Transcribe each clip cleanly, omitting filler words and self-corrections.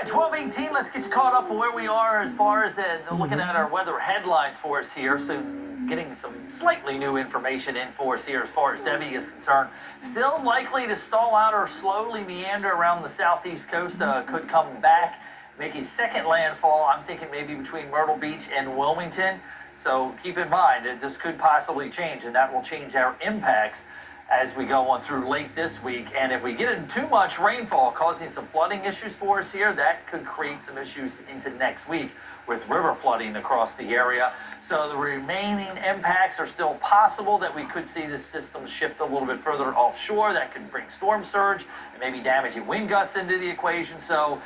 12:18, let's get you caught up on where we are as far as looking at our weather headlines for us here. So getting some slightly new information in for us here as far as Debbie is concerned. Still likely to stall out or slowly meander around the southeast coast. Could come back, make a second landfall. I'm thinking maybe between Myrtle Beach and Wilmington. So keep in mind that this could possibly change, and that will change our impacts as we go on through late this week. And if we get in too much rainfall causing some flooding issues for us here, that could create some issues into next week with river flooding across the area. So the remaining impacts are still possible that we could see this system shift a little bit further offshore. That could bring storm surge and maybe damaging wind gusts into the equation. So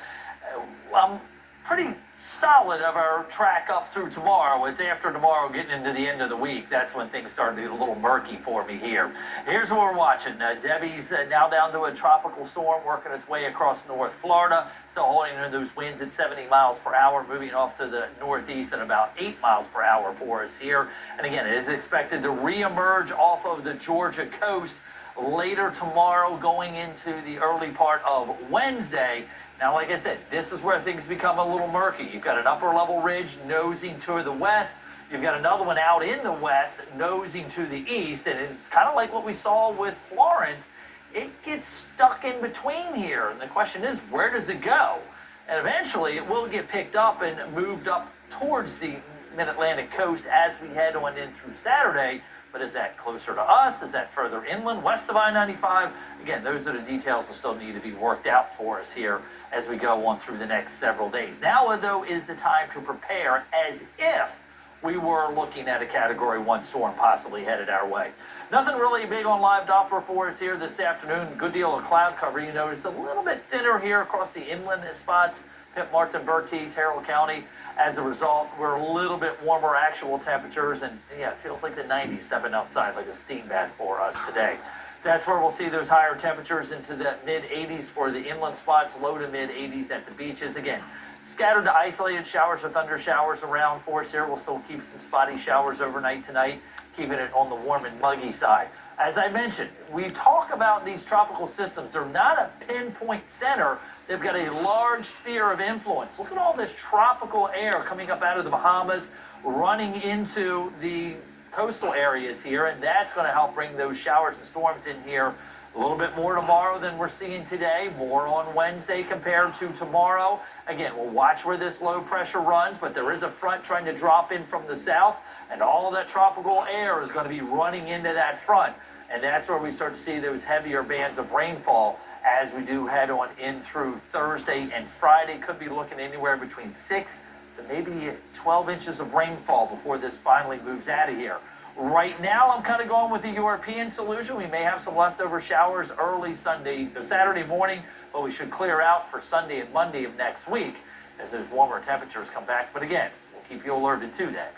I'm pretty solid of our track up through tomorrow. It's after tomorrow, getting into the end of the week. That's when things start to get a little murky for me here. Here's what we're watching. Debbie's now down to a tropical storm working its way across North Florida. Still holding in those winds at 70 miles per hour, moving off to the northeast at about 8 miles per hour for us here. And again, it is expected to reemerge off of the Georgia coast later tomorrow, going into the early part of Wednesday. Now, like I said, this is where things become a little murky. You've got an upper level ridge nosing to the west. You've got another one out in the west nosing to the east. And it's kind of like what we saw with Florence. It gets stuck in between here. And the question is, where does it go? And eventually it will get picked up and moved up towards the mid-Atlantic coast as we head on in through Saturday. But is that closer to us? Is that further inland, west of I-95? Again, those are the details that still need to be worked out for us here as we go on through the next several days. Now, though, is the time to prepare as if we were looking at a Category 1 storm possibly headed our way. Nothing really big on live Doppler for us here this afternoon. Good deal of cloud cover. You notice a little bit thinner here across the inland spots. Pitt, Martin, Bertie, Terrell County. As a result, we're a little bit warmer actual temperatures, and yeah, it feels like the 90s stepping outside like a steam bath for us today. That's where we'll see those higher temperatures into the mid-80s for the inland spots, low to mid-80s at the beaches. Again, scattered to isolated showers or thunder showers around for us here. We'll still keep some spotty showers overnight tonight, keeping it on the warm and muggy side. As I mentioned, we talk about these tropical systems. They're not a pinpoint center. They've got a large sphere of influence. Look at all this tropical air coming up out of the Bahamas, running into the coastal areas here, and that's going to help bring those showers and storms in here a little bit more tomorrow than we're seeing today, more on Wednesday compared to tomorrow. Again, we'll watch where this low pressure runs, but there is a front trying to drop in from the south, and all of that tropical air is going to be running into that front. And that's where we start to see those heavier bands of rainfall as we do head on in through Thursday and Friday. Could be looking anywhere between 6 to maybe 12 inches of rainfall before this finally moves out of here. Right now, I'm kind of going with the European solution. We may have some leftover showers early Saturday morning, but we should clear out for Sunday and Monday of next week as those warmer temperatures come back. But again, we'll keep you alerted to that.